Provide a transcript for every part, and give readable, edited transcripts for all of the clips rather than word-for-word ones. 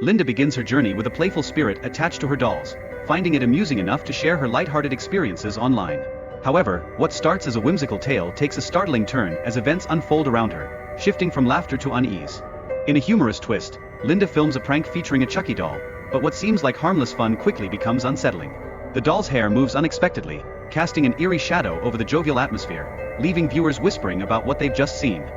Linda begins her journey with a playful spirit attached to her dolls, finding it amusing enough to share her lighthearted experiences online. However, what starts as a whimsical tale takes a startling turn as events unfold around her, shifting from laughter to unease. In a humorous twist, Linda films a prank featuring a Chucky doll, but what seems like harmless fun quickly becomes unsettling. The doll's hair moves unexpectedly, casting an eerie shadow over the jovial atmosphere, leaving viewers whispering about what they've just seen.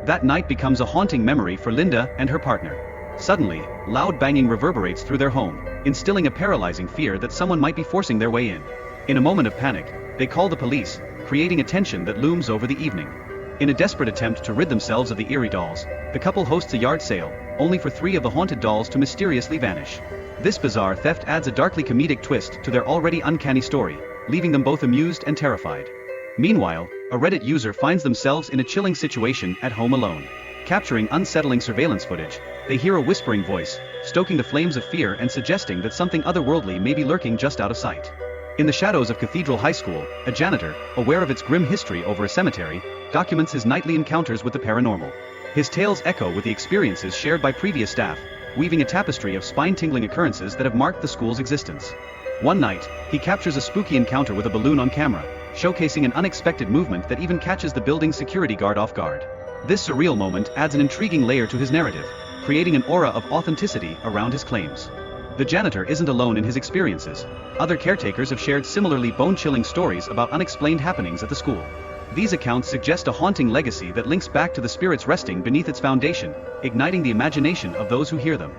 That night becomes a haunting memory for Linda and her partner. Suddenly, loud banging reverberates through their home, instilling a paralyzing fear that someone might be forcing their way in. In a moment of panic, they call the police, creating a tension that looms over the evening. In a desperate attempt to rid themselves of the eerie dolls, the couple hosts a yard sale, only for 3 of the haunted dolls to mysteriously vanish. This bizarre theft adds a darkly comedic twist to their already uncanny story, leaving them both amused and terrified. Meanwhile, a Reddit user finds themselves in a chilling situation at home alone. Capturing unsettling surveillance footage, they hear a whispering voice, stoking the flames of fear and suggesting that something otherworldly may be lurking just out of sight. In the shadows of Cathedral High School, a janitor, aware of its grim history over a cemetery, documents his nightly encounters with the paranormal. His tales echo with the experiences shared by previous staff, weaving a tapestry of spine-tingling occurrences that have marked the school's existence. One night, he captures a spooky encounter with a balloon on camera, showcasing an unexpected movement that even catches the building's security guard off guard. This surreal moment adds an intriguing layer to his narrative, creating an aura of authenticity around his claims. The janitor isn't alone in his experiences. Other caretakers have shared similarly bone-chilling stories about unexplained happenings at the school. These accounts suggest a haunting legacy that links back to the spirits resting beneath its foundation, igniting the imagination of those who hear them.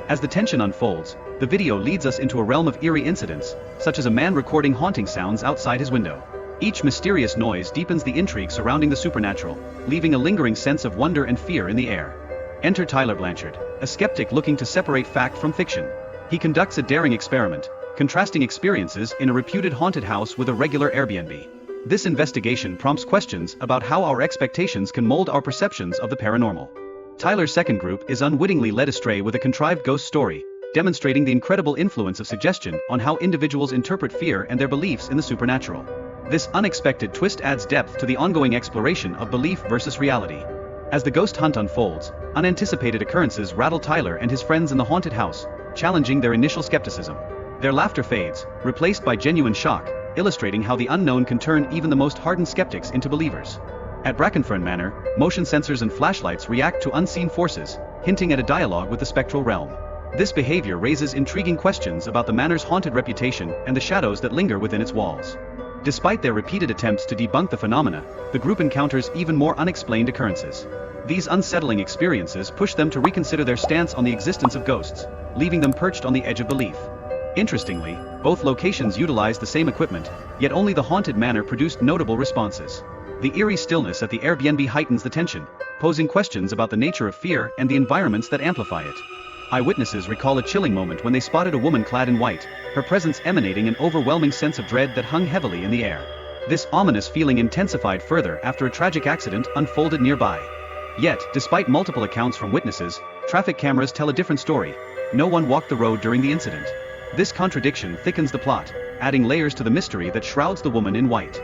As the tension unfolds, the video leads us into a realm of eerie incidents, such as a man recording haunting sounds outside his window. Each mysterious noise deepens the intrigue surrounding the supernatural, leaving a lingering sense of wonder and fear in the air. Enter Tyler Blanchard, a skeptic looking to separate fact from fiction. He conducts a daring experiment, contrasting experiences in a reputed haunted house with a regular Airbnb. This investigation prompts questions about how our expectations can mold our perceptions of the paranormal. Tyler's second group is unwittingly led astray with a contrived ghost story, demonstrating the incredible influence of suggestion on how individuals interpret fear and their beliefs in the supernatural. This unexpected twist adds depth to the ongoing exploration of belief versus reality. As the ghost hunt unfolds, unanticipated occurrences rattle Tyler and his friends in the haunted house, challenging their initial skepticism. Their laughter fades, replaced by genuine shock, illustrating how the unknown can turn even the most hardened skeptics into believers. At Brackenfern Manor, motion sensors and flashlights react to unseen forces, hinting at a dialogue with the spectral realm. This behavior raises intriguing questions about the manor's haunted reputation and the shadows that linger within its walls. Despite their repeated attempts to debunk the phenomena, the group encounters even more unexplained occurrences. These unsettling experiences push them to reconsider their stance on the existence of ghosts, leaving them perched on the edge of belief. Interestingly, both locations utilized the same equipment, yet only the haunted manor produced notable responses. The eerie stillness at the Airbnb heightens the tension, posing questions about the nature of fear and the environments that amplify it. Eyewitnesses recall a chilling moment when they spotted a woman clad in white, her presence emanating an overwhelming sense of dread that hung heavily in the air. This ominous feeling intensified further after a tragic accident unfolded nearby. Yet, despite multiple accounts from witnesses, traffic cameras tell a different story. No one walked the road during the incident. This contradiction thickens the plot, adding layers to the mystery that shrouds the woman in white.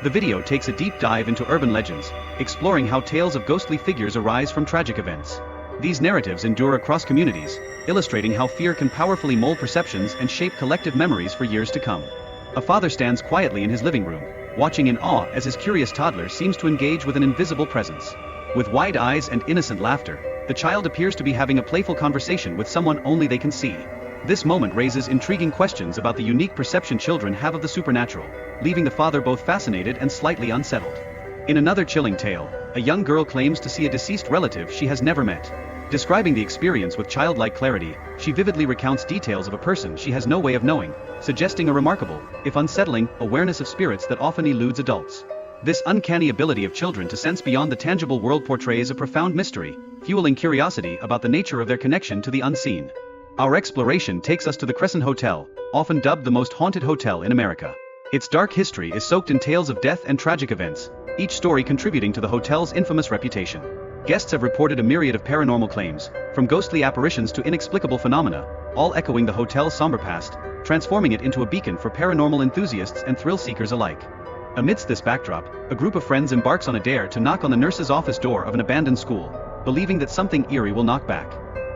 The video takes a deep dive into urban legends, exploring how tales of ghostly figures arise from tragic events. These narratives endure across communities, illustrating how fear can powerfully mold perceptions and shape collective memories for years to come. A father stands quietly in his living room, watching in awe as his curious toddler seems to engage with an invisible presence. With wide eyes and innocent laughter, the child appears to be having a playful conversation with someone only they can see. This moment raises intriguing questions about the unique perception children have of the supernatural, leaving the father both fascinated and slightly unsettled. In another chilling tale, a young girl claims to see a deceased relative she has never met. Describing the experience with childlike clarity, she vividly recounts details of a person she has no way of knowing, suggesting a remarkable, if unsettling, awareness of spirits that often eludes adults. This uncanny ability of children to sense beyond the tangible world portrays a profound mystery, fueling curiosity about the nature of their connection to the unseen. Our exploration takes us to the Crescent Hotel, often dubbed the most haunted hotel in America. Its dark history is soaked in tales of death and tragic events, each story contributing to the hotel's infamous reputation. Guests have reported a myriad of paranormal claims, from ghostly apparitions to inexplicable phenomena, all echoing the hotel's somber past, transforming it into a beacon for paranormal enthusiasts and thrill-seekers alike. Amidst this backdrop, a group of friends embarks on a dare to knock on the nurse's office door of an abandoned school, believing that something eerie will knock back.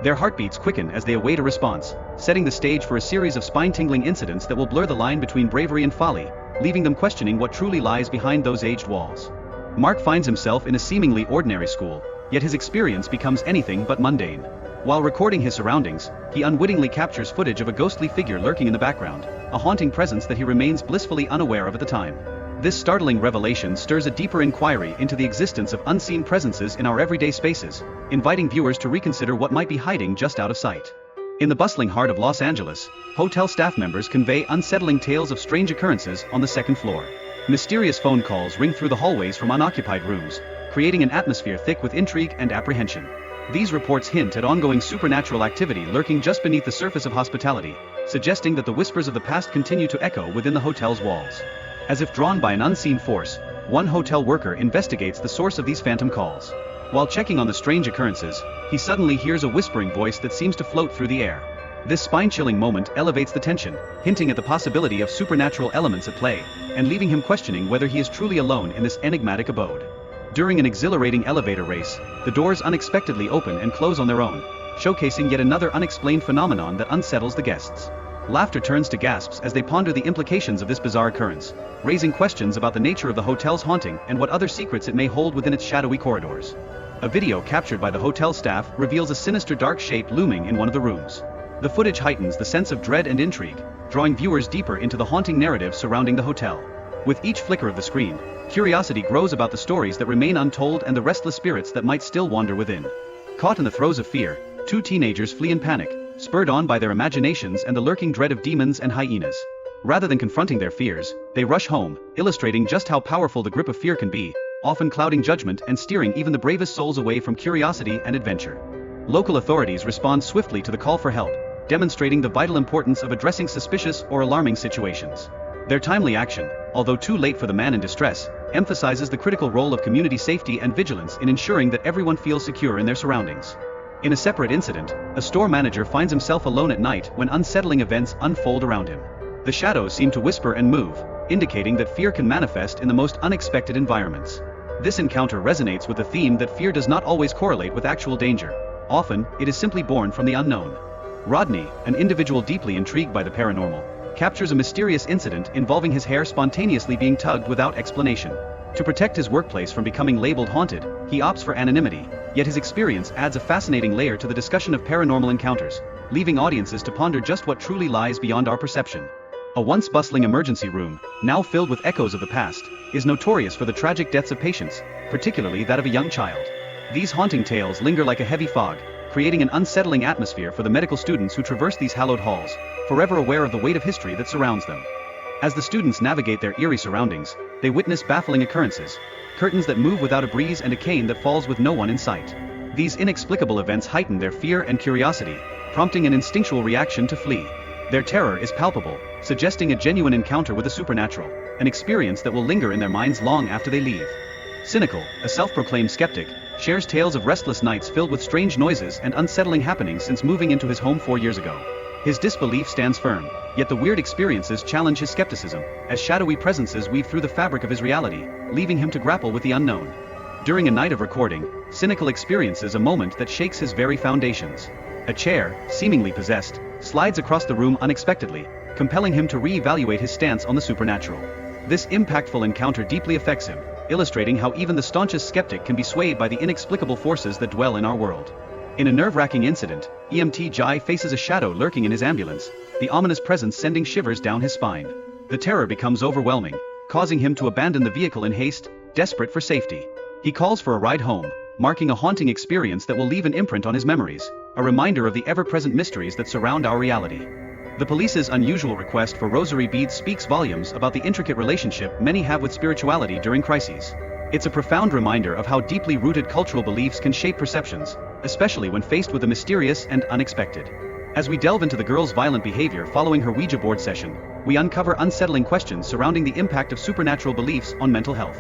Their heartbeats quicken as they await a response, setting the stage for a series of spine-tingling incidents that will blur the line between bravery and folly, leaving them questioning what truly lies behind those aged walls. Mark finds himself in a seemingly ordinary school, yet his experience becomes anything but mundane. While recording his surroundings, he unwittingly captures footage of a ghostly figure lurking in the background, a haunting presence that he remains blissfully unaware of at the time. This startling revelation stirs a deeper inquiry into the existence of unseen presences in our everyday spaces, inviting viewers to reconsider what might be hiding just out of sight. In the bustling heart of Los Angeles, hotel staff members convey unsettling tales of strange occurrences on the second floor. Mysterious phone calls ring through the hallways from unoccupied rooms, creating an atmosphere thick with intrigue and apprehension. These reports hint at ongoing supernatural activity lurking just beneath the surface of hospitality, suggesting that the whispers of the past continue to echo within the hotel's walls. As if drawn by an unseen force, one hotel worker investigates the source of these phantom calls. While checking on the strange occurrences, he suddenly hears a whispering voice that seems to float through the air. This spine-chilling moment elevates the tension, hinting at the possibility of supernatural elements at play, and leaving him questioning whether he is truly alone in this enigmatic abode. During an exhilarating elevator race, the doors unexpectedly open and close on their own, showcasing yet another unexplained phenomenon that unsettles the guests. Laughter turns to gasps as they ponder the implications of this bizarre occurrence, raising questions about the nature of the hotel's haunting and what other secrets it may hold within its shadowy corridors. A video captured by the hotel staff reveals a sinister dark shape looming in one of the rooms. The footage heightens the sense of dread and intrigue, drawing viewers deeper into the haunting narrative surrounding the hotel. With each flicker of the screen, curiosity grows about the stories that remain untold and the restless spirits that might still wander within. Caught in the throes of fear, two teenagers flee in panic, spurred on by their imaginations and the lurking dread of demons and hyenas. Rather than confronting their fears, they rush home, illustrating just how powerful the grip of fear can be, often clouding judgment and steering even the bravest souls away from curiosity and adventure. Local authorities respond swiftly to the call for help, demonstrating the vital importance of addressing suspicious or alarming situations. Their timely action, although too late for the man in distress, emphasizes the critical role of community safety and vigilance in ensuring that everyone feels secure in their surroundings. In a separate incident, a store manager finds himself alone at night when unsettling events unfold around him. The shadows seem to whisper and move, indicating that fear can manifest in the most unexpected environments. This encounter resonates with the theme that fear does not always correlate with actual danger. Often, it is simply born from the unknown. Rodney, an individual deeply intrigued by the paranormal, captures a mysterious incident involving his hair spontaneously being tugged without explanation. To protect his workplace from becoming labeled haunted, he opts for anonymity, yet his experience adds a fascinating layer to the discussion of paranormal encounters, leaving audiences to ponder just what truly lies beyond our perception. A once bustling emergency room, now filled with echoes of the past, is notorious for the tragic deaths of patients, particularly that of a young child. These haunting tales linger like a heavy fog, creating an unsettling atmosphere for the medical students who traverse these hallowed halls, forever aware of the weight of history that surrounds them. As the students navigate their eerie surroundings, they witness baffling occurrences, curtains that move without a breeze and a cane that falls with no one in sight. These inexplicable events heighten their fear and curiosity, prompting an instinctual reaction to flee. Their terror is palpable, suggesting a genuine encounter with the supernatural, an experience that will linger in their minds long after they leave. Cynical, a self-proclaimed skeptic, shares tales of restless nights filled with strange noises and unsettling happenings since moving into his home 4 years ago. His disbelief stands firm, yet the weird experiences challenge his skepticism, as shadowy presences weave through the fabric of his reality, leaving him to grapple with the unknown. During a night of recording, Cynical experiences a moment that shakes his very foundations. A chair, seemingly possessed, slides across the room unexpectedly, compelling him to re-evaluate his stance on the supernatural. This impactful encounter deeply affects him, illustrating how even the staunchest skeptic can be swayed by the inexplicable forces that dwell in our world. In a nerve-wracking incident, EMT Jai faces a shadow lurking in his ambulance, the ominous presence sending shivers down his spine. The terror becomes overwhelming, causing him to abandon the vehicle in haste, desperate for safety. He calls for a ride home, marking a haunting experience that will leave an imprint on his memories, a reminder of the ever-present mysteries that surround our reality. The police's unusual request for rosary beads speaks volumes about the intricate relationship many have with spirituality during crises. It's a profound reminder of how deeply rooted cultural beliefs can shape perceptions, especially when faced with the mysterious and unexpected. As we delve into the girl's violent behavior following her Ouija board session, we uncover unsettling questions surrounding the impact of supernatural beliefs on mental health.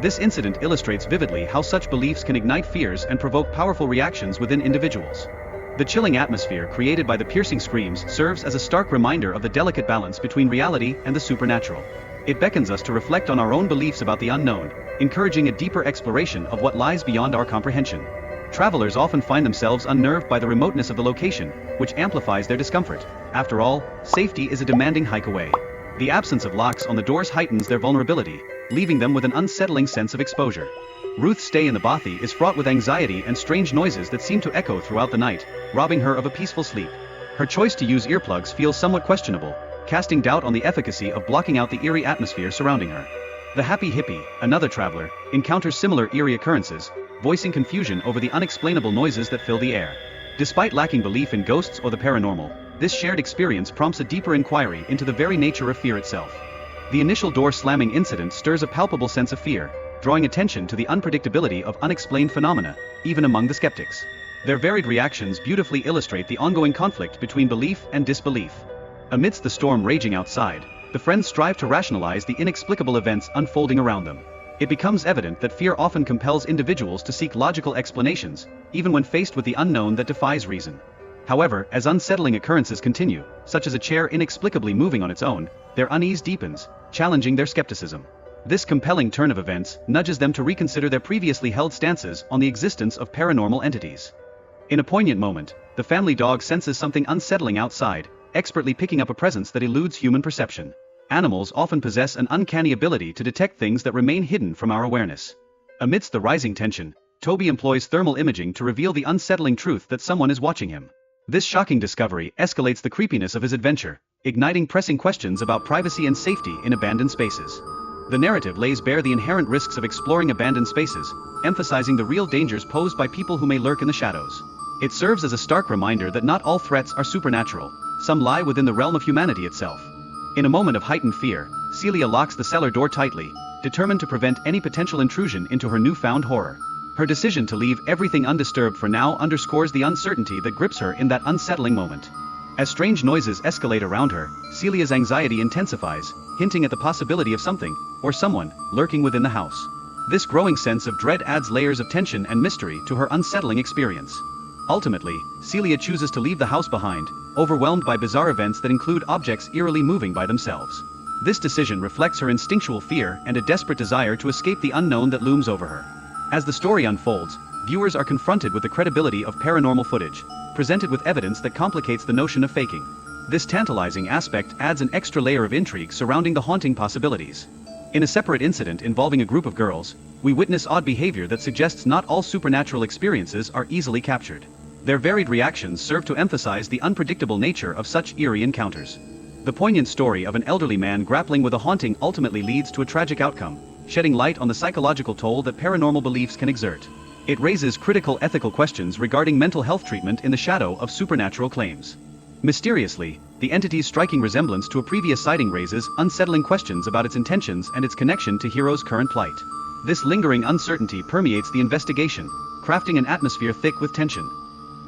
This incident illustrates vividly how such beliefs can ignite fears and provoke powerful reactions within individuals. The chilling atmosphere created by the piercing screams serves as a stark reminder of the delicate balance between reality and the supernatural. It beckons us to reflect on our own beliefs about the unknown, encouraging a deeper exploration of what lies beyond our comprehension. Travelers often find themselves unnerved by the remoteness of the location, which amplifies their discomfort. After all, safety is a demanding hike away. The absence of locks on the doors heightens their vulnerability, leaving them with an unsettling sense of exposure. Ruth's stay in the bothy is fraught with anxiety and strange noises that seem to echo throughout the night, robbing her of a peaceful sleep. Her choice to use earplugs feels somewhat questionable, casting doubt on the efficacy of blocking out the eerie atmosphere surrounding her. The happy hippie, another traveler, encounters similar eerie occurrences, voicing confusion over the unexplainable noises that fill the air. Despite lacking belief in ghosts or the paranormal, this shared experience prompts a deeper inquiry into the very nature of fear itself. The initial door slamming incident stirs a palpable sense of fear, drawing attention to the unpredictability of unexplained phenomena, even among the skeptics. Their varied reactions beautifully illustrate the ongoing conflict between belief and disbelief. Amidst the storm raging outside, the friends strive to rationalize the inexplicable events unfolding around them. It becomes evident that fear often compels individuals to seek logical explanations, even when faced with the unknown that defies reason. However, as unsettling occurrences continue, such as a chair inexplicably moving on its own, their unease deepens, challenging their skepticism. This compelling turn of events nudges them to reconsider their previously held stances on the existence of paranormal entities. In a poignant moment, the family dog senses something unsettling outside, expertly picking up a presence that eludes human perception. Animals often possess an uncanny ability to detect things that remain hidden from our awareness. Amidst the rising tension, Toby employs thermal imaging to reveal the unsettling truth that someone is watching him. This shocking discovery escalates the creepiness of his adventure, igniting pressing questions about privacy and safety in abandoned spaces. The narrative lays bare the inherent risks of exploring abandoned spaces, emphasizing the real dangers posed by people who may lurk in the shadows. It serves as a stark reminder that not all threats are supernatural, some lie within the realm of humanity itself. In a moment of heightened fear, Celia locks the cellar door tightly, determined to prevent any potential intrusion into her newfound horror. Her decision to leave everything undisturbed for now underscores the uncertainty that grips her in that unsettling moment. As strange noises escalate around her, Celia's anxiety intensifies, hinting at the possibility of something, or someone, lurking within the house. This growing sense of dread adds layers of tension and mystery to her unsettling experience. Ultimately, Celia chooses to leave the house behind, overwhelmed by bizarre events that include objects eerily moving by themselves. This decision reflects her instinctual fear and a desperate desire to escape the unknown that looms over her. As the story unfolds, viewers are confronted with the credibility of paranormal footage, presented with evidence that complicates the notion of faking. This tantalizing aspect adds an extra layer of intrigue surrounding the haunting possibilities. In a separate incident involving a group of girls, we witness odd behavior that suggests not all supernatural experiences are easily captured. Their varied reactions serve to emphasize the unpredictable nature of such eerie encounters. The poignant story of an elderly man grappling with a haunting ultimately leads to a tragic outcome, shedding light on the psychological toll that paranormal beliefs can exert. It raises critical ethical questions regarding mental health treatment in the shadow of supernatural claims. Mysteriously, the entity's striking resemblance to a previous sighting raises unsettling questions about its intentions and its connection to Hero's current plight. This lingering uncertainty permeates the investigation, crafting an atmosphere thick with tension.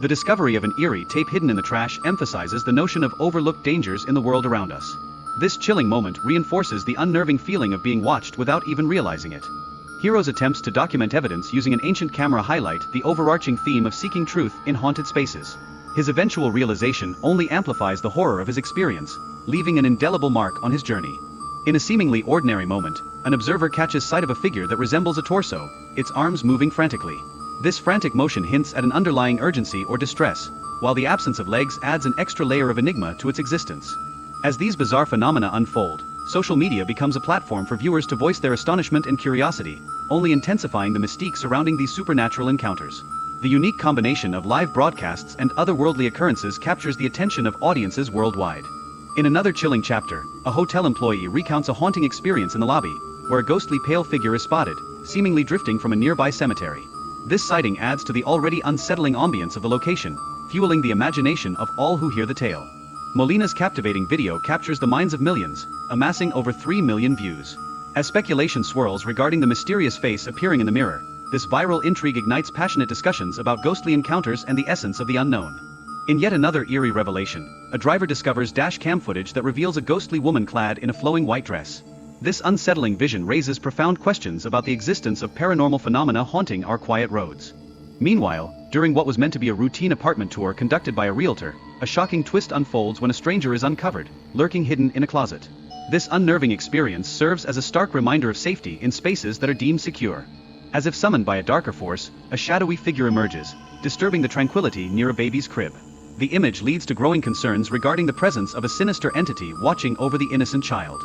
The discovery of an eerie tape hidden in the trash emphasizes the notion of overlooked dangers in the world around us. This chilling moment reinforces the unnerving feeling of being watched without even realizing it. Hero's attempts to document evidence using an ancient camera highlight the overarching theme of seeking truth in haunted spaces. His eventual realization only amplifies the horror of his experience, leaving an indelible mark on his journey. In a seemingly ordinary moment, an observer catches sight of a figure that resembles a torso, its arms moving frantically. This frantic motion hints at an underlying urgency or distress, while the absence of legs adds an extra layer of enigma to its existence. As these bizarre phenomena unfold, social media becomes a platform for viewers to voice their astonishment and curiosity, only intensifying the mystique surrounding these supernatural encounters. The unique combination of live broadcasts and otherworldly occurrences captures the attention of audiences worldwide. In another chilling chapter, a hotel employee recounts a haunting experience in the lobby, where a ghostly pale figure is spotted, seemingly drifting from a nearby cemetery. This sighting adds to the already unsettling ambience of the location, fueling the imagination of all who hear the tale. Molina's captivating video captures the minds of millions, amassing over 3 million views. As speculation swirls regarding the mysterious face appearing in the mirror, this viral intrigue ignites passionate discussions about ghostly encounters and the essence of the unknown. In yet another eerie revelation, a driver discovers dash cam footage that reveals a ghostly woman clad in a flowing white dress. This unsettling vision raises profound questions about the existence of paranormal phenomena haunting our quiet roads. Meanwhile, during what was meant to be a routine apartment tour conducted by a realtor, a shocking twist unfolds when a stranger is uncovered, lurking hidden in a closet. This unnerving experience serves as a stark reminder of safety in spaces that are deemed secure. As if summoned by a darker force, a shadowy figure emerges, disturbing the tranquility near a baby's crib. The image leads to growing concerns regarding the presence of a sinister entity watching over the innocent child.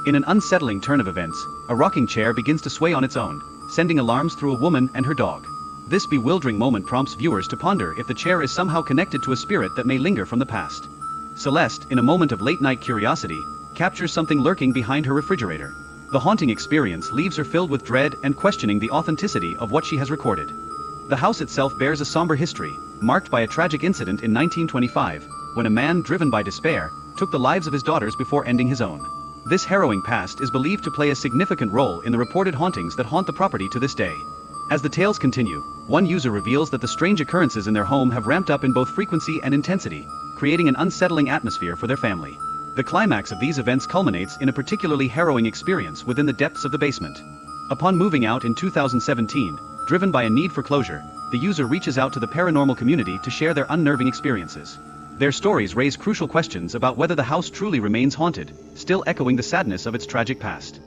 In an unsettling turn of events, a rocking chair begins to sway on its own, sending alarms through a woman and her dog. This bewildering moment prompts viewers to ponder if the chair is somehow connected to a spirit that may linger from the past. Celeste, in a moment of late-night curiosity, captures something lurking behind her refrigerator. The haunting experience leaves her filled with dread and questioning the authenticity of what she has recorded. The house itself bears a somber history, marked by a tragic incident in 1925, when a man driven by despair took the lives of his daughters before ending his own. This harrowing past is believed to play a significant role in the reported hauntings that haunt the property to this day. As the tales continue, one user reveals that the strange occurrences in their home have ramped up in both frequency and intensity, creating an unsettling atmosphere for their family. The climax of these events culminates in a particularly harrowing experience within the depths of the basement. Upon moving out in 2017, driven by a need for closure, the user reaches out to the paranormal community to share their unnerving experiences. Their stories raise crucial questions about whether the house truly remains haunted, still echoing the sadness of its tragic past.